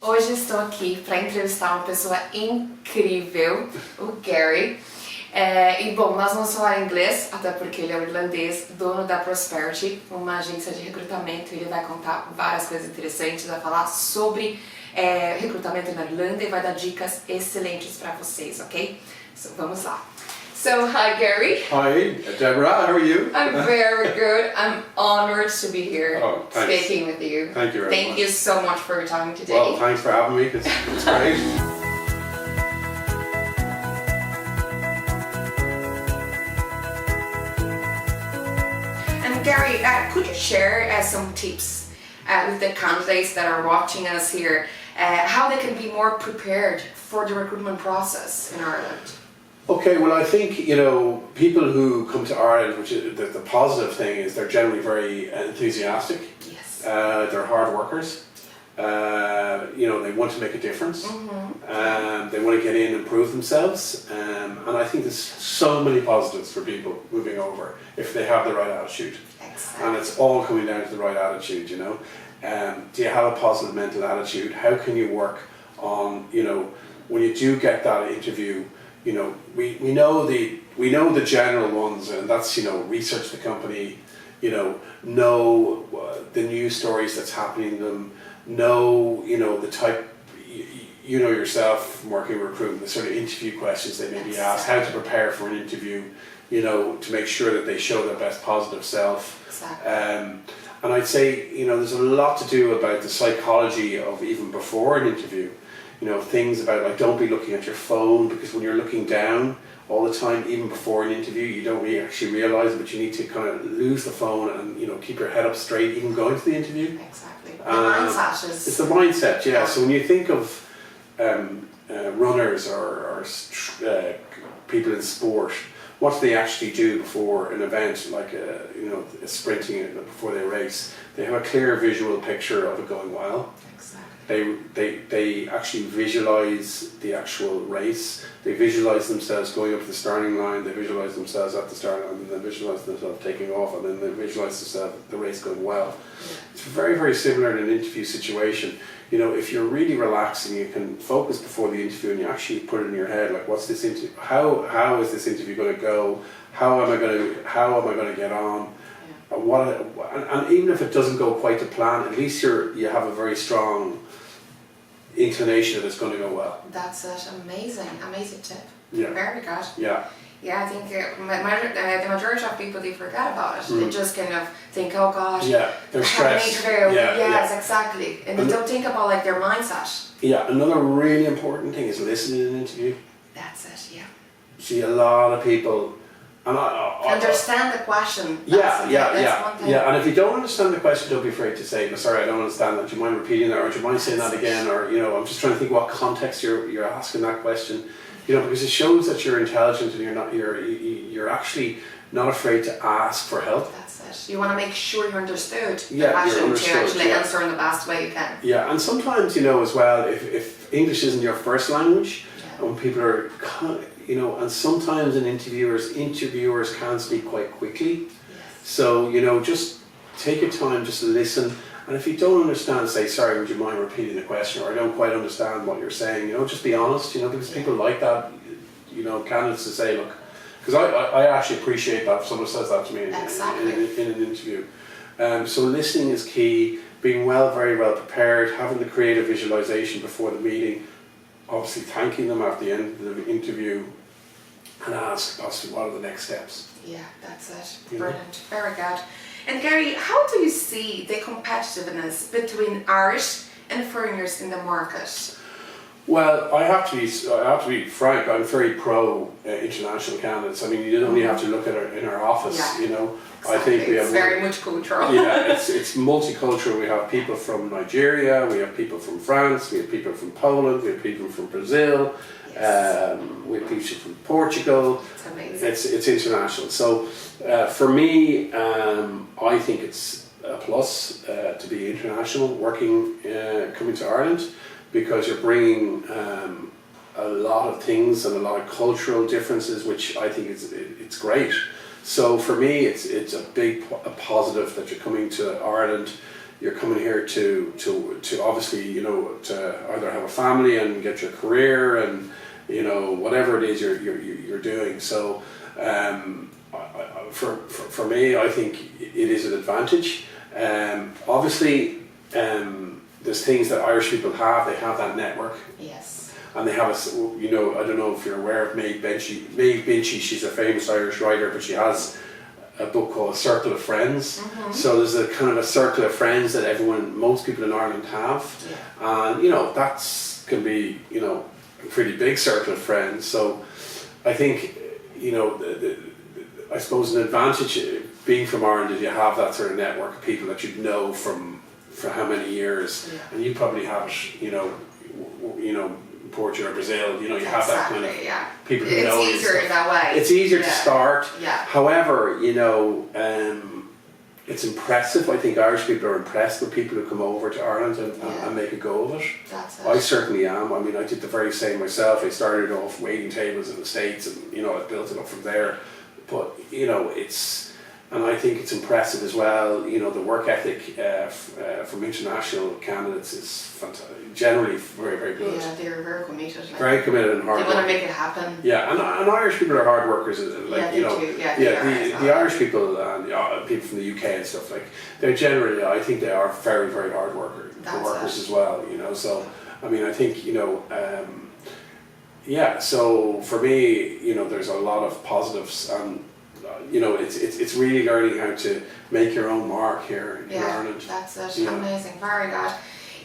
Hoje estou aqui para entrevistar uma pessoa incrível, o Gary. E bom, nós vamos falar inglês, até porque ele é um irlandês, dono da Parte, uma agência de recrutamento. Ele vai contar várias coisas interessantes, vai falar sobre recrutamento na Irlanda e vai dar dicas excelentes para vocês, ok? So, vamos lá. So, hi Gary. Hi, Deborah, how are you? I'm very good. I'm honored to be here speaking with you. Thank you very much. Thank you so much for your time today. Well, thanks for having me. It's great. And Gary, could you share some tips with the candidates that are watching us here, how they can be more prepared for the recruitment process in Ireland? Okay, well I think, people who come to Ireland, which is the positive thing is they're generally very enthusiastic. Yes. They're hard workers. They want to make a difference. Mm-hmm. They want to get in and prove themselves. And I think there's so many positives for people moving over if they have the right attitude. Exactly. And it's all coming down to the right attitude, Do you have a positive mental attitude? How can you work on, when you do get that interview, we know the general ones, and that's research the company, know the news stories that's happening to them, know the type, yourself from working with recruitment, the sort of interview questions they may be asked, how to prepare for an interview, to make sure that they show their best positive self. Exactly. And I'd say there's a lot to do about the psychology of even before an interview. Things about like don't be looking at your phone, because when you're looking down all the time, even before an interview, you don't really actually realise it, but you need to kind of lose the phone and keep your head up straight even going to the interview. Exactly. The mindset is... It's the mindset, yeah. So when you think of runners or people in sport, what do they actually do before an event like a sprinting before they race? They have a clear visual picture of it going well. They actually visualize the actual race. They visualize themselves going up to the starting line. They visualize themselves at the start line, and then they visualize themselves taking off, and then they visualize themselves the race going well. It's very, very similar in an interview situation. If you're really relaxed and you can focus before the interview and you actually put it in your head, like, what's this interview? How is this interview going to go? How am I going to get on? And even if it doesn't go quite to plan, at least you have a very strong inclination that it's going to go well. That's an amazing tip. Yeah. Very good. Yeah. Yeah, I think the majority of people, they forget about it. They just kind of think, oh gosh, yeah, they're stressed. Yes, exactly. And they don't think about like their mindset. Yeah, another really important thing is listening in an interview. That's it, yeah. See, a lot of people... And I understand the question. That's one thing. And if you don't understand the question, don't be afraid to say, sorry, I don't understand that. Do you mind repeating that, or do you mind saying that again? Or I'm just trying to think what context you're asking that question. Because it shows that you're intelligent and you're actually not afraid to ask for help. That's it. You want to make sure you understood the you're question understood, to actually answer in the best way you can. Yeah, and sometimes as well, if English isn't your first language, when people are and sometimes in interviewers can speak quite quickly. Yes. So, just take your time, just listen. And if you don't understand, say, sorry, would you mind repeating the question? Or I don't quite understand what you're saying. Just be honest, because people like that, candidates to say, look, because I actually appreciate that if someone says that to me in an interview. So listening is key, being very well prepared, having the creative visualization before the meeting, obviously thanking them at the end of the interview, and ask possibly what are the next steps. Yeah, that's it. Brilliant. Very good. And Gary, how do you see the competitiveness between Irish and foreigners in the market? Well, I have to be frank. I'm very pro international candidates. I mean, you don't only have to look at in our office. Exactly. I think we have very much cultural. Yeah, it's multicultural. We have people from Nigeria, we have people from France, we have people from Poland, we have people from Brazil, we have people from Portugal. It's amazing. It's international. So for me, I think it's a plus to be international, coming to Ireland, because you're bringing a lot of things and a lot of cultural differences, which I think it's great. So for me, it's a positive that you're coming to Ireland. you're coming here to obviously, you know, to either have a family and get your career and, you know, whatever it is you're doing. So for me, I think it is an advantage. Obviously, there's things that Irish people have. They have that network. Yes. And they have you know, I don't know if you're aware of Maeve Binchy. She's a famous Irish writer, but she has a book called A Circle of Friends. So there's a kind of a circle of friends that most people in Ireland have. Yeah. And, you know, can be, you know, a pretty big circle of friends. So I think, you know, I suppose an advantage being from Ireland is you have that sort of network of people that you know for how many years. Yeah. And you probably have it, you know, Portugal or Brazil, you know, you have that kind of people who know you. It's easier in that way. It's easier to start. Yeah. However, you know, it's impressive. I think Irish people are impressed with people who come over to Ireland and make a go of it. That's it. I certainly am. I mean, I did the very same myself. I started off waiting tables in the States and, you know, I built it up from there. But, you know, and I think it's impressive as well, you know, the work ethic from international candidates is generally very, very good. Yeah, they're very committed. Like, very committed and hard. They want to make it happen. Yeah, and Irish people are hard workers. Like, yeah, you know, too. The Irish people and people from the UK and stuff, like, they're generally, I think they are very, very hard workers as well, you know. So, I mean, I think, you know, so for me, you know, there's a lot of positives, and you know, it's really learning how to make your own mark here in Ireland. That's it. Yeah. Amazing. Very good.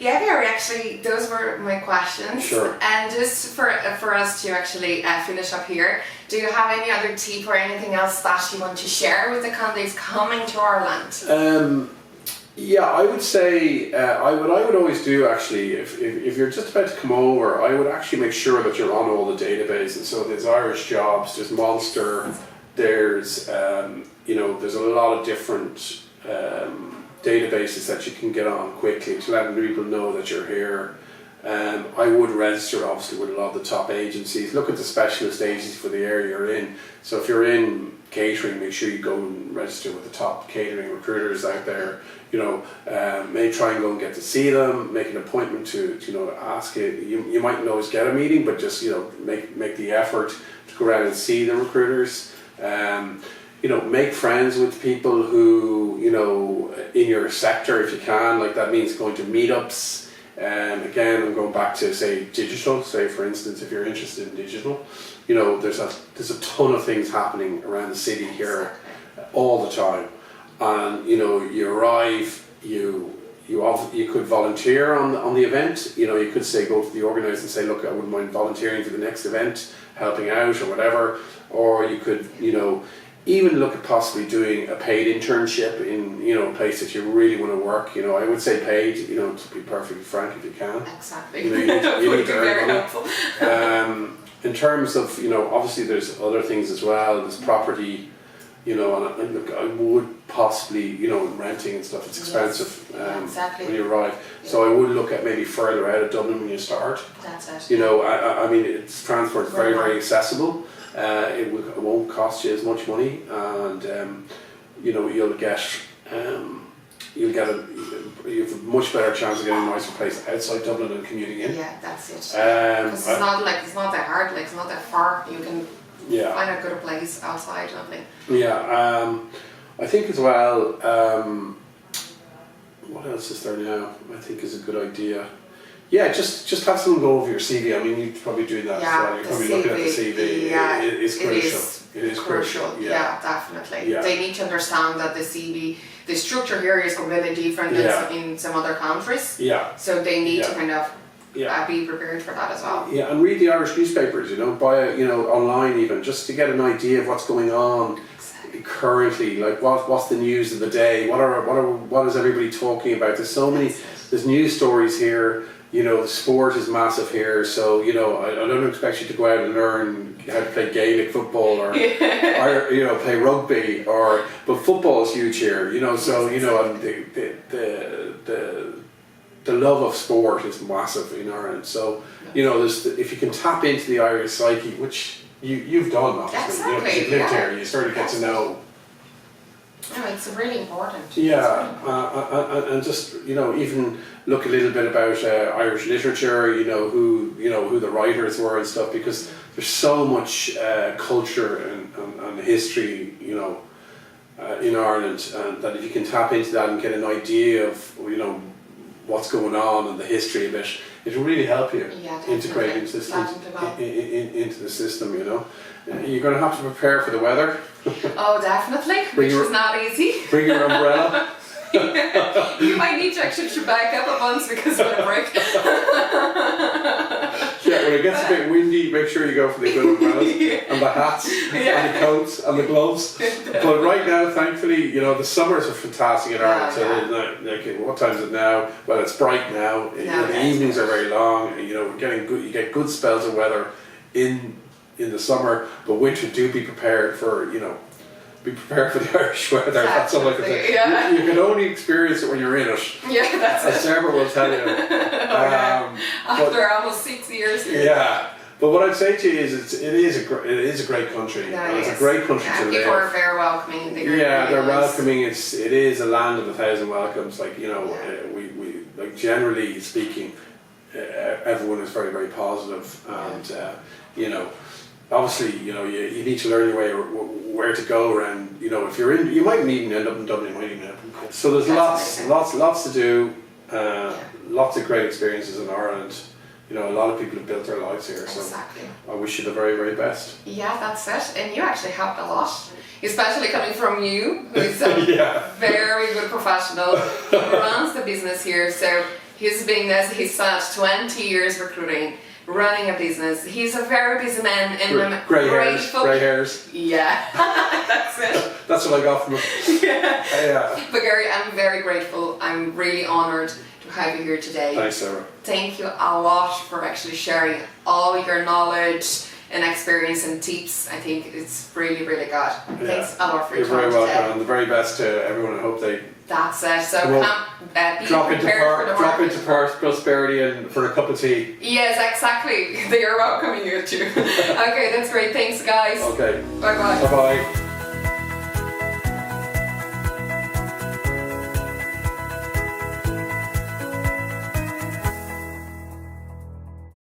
Yeah, Gary, actually, those were my questions. Sure. And just for us to actually finish up here, do you have any other tip or anything else that you want to share with the candidates coming to Ireland? Yeah, I would say I would always do, actually, if you're just about to come over, I would actually make sure that you're on all the databases. So there's Irish Jobs, there's Monster, there's you know, there's a lot of different databases that you can get on quickly to let people know that you're here. I would register obviously with a lot of the top agencies. Look at the specialist agencies for the area you're in. So if you're in catering, make sure you go and register with the top catering recruiters out there. You know, may try and go and get to see them, make an appointment to you know, ask it. You mightn't always get a meeting, but just, you know, make the effort to go around and see the recruiters. You know, make friends with people who, you know, in your sector if you can. Like, that means going to meetups. Again, I'm going back to, say, digital. Say, for instance, if you're interested in digital, you know, there's a ton of things happening around the city here all the time. And, you know, you arrive, you could volunteer on the event. You know, you could say, go to the organizer and say, look, I wouldn't mind volunteering for the next event, helping out or whatever. Or you could, you know, even look at possibly doing a paid internship in, you know, a place that you really want to work. You know, I would say paid, you know, to be perfectly frank, if you can. Exactly. You know, you need to earn money. In terms of, you know, obviously there's other things as well. There's property, you know, and look, I would possibly, you know, renting and stuff, it's expensive when you arrive. Yeah. So I would look at maybe further out of Dublin when you start. That's it. You know, I mean, it's transport is very, very accessible. It won't cost you as much money, and you know, you have a much better chance of getting a nicer place outside Dublin than commuting in. Yeah, that's it. Because it's not that hard, like, it's not that far. You can find a good place outside, lovely. Yeah, I think as well. What else is there now? I think is a good idea. Yeah, just have someone go over your CV. I mean, you're probably doing that as well. You're probably looking at the CV. Yeah, it's crucial. It is crucial. Yeah, definitely. Yeah. They need to understand that the CV, the structure here is completely different than in some other countries. Yeah. So they need to kind of be prepared for that as well. Yeah, and read the Irish newspapers. You know, buy online even, just to get an idea of what's going on currently. Like, what's the news of the day? What is everybody talking about? There's so many. There's news stories here. You know, the sport is massive here, so, you know, I don't expect you to go out and learn how to play Gaelic football or you know, play rugby, but football is huge here, you know, so, you know, and the love of sport is massive in Ireland. So, you know, if you can tap into the Irish psyche, which you've done, obviously, you know, 'cause you've lived here, you sort of get to know No, it's really important. Yeah, and just even look a little bit about Irish literature. Who the writers were and stuff, because there's so much culture and history. In Ireland, that if you can tap into that and get an idea of what's going on and the history of it, it will really help you integrate into the system. You're going to have to prepare for the weather. Oh, definitely, which is not easy. Bring your umbrella. You might need to actually back up a bunch because of the break. Yeah, when it gets a bit windy, make sure you go for the good umbrellas and the hats and the coats and the gloves. But right now, thankfully, the summers are fantastic in Ireland. So what time is it now? Well, it's bright now. The evenings are very long. We're getting good. You get good spells of weather in the summer, but winter, do be prepared for be prepared for the Irish weather. That's all I can say. Yeah. You can only experience it when you're in it. Yeah, that's as Sarah will tell you. After almost 6 years. Yeah. But what I'd say to you is it is a great country. It's a great country to live. People are very welcoming. They're welcoming. It is a land of 1,000 welcomes. We generally speaking, everyone is very, very positive, and obviously, you need to learn your way where to go around. If you're in, you might even end up in Dublin. You might even end up in Cork. So there's lots to do. Lots of great experiences in Ireland. A lot of people have built their lives here. So I wish you the very, very best. Yeah, that's it. And you actually helped a lot, especially coming from you, who's a very good professional who runs the business here. So he's been there. He's spent 20 years recruiting, running a business. He's a very busy man, and grey hairs. Yeah, that's it. That's what I got from him. Yeah. But Gary, I'm very grateful. I'm really honoured to have you here today. Thanks, Sarah. Thank you a lot for actually sharing all your knowledge and experience and tips. I think it's really, really good. Thanks a lot for your time today. You're very welcome, and the very best to everyone. I hope they. That's it. So be drop prepared into Parte prosperity and for a cup of tea. Yes, exactly. They are welcoming you too. Okay, that's great. Thanks, guys. Okay. Bye bye. Bye bye.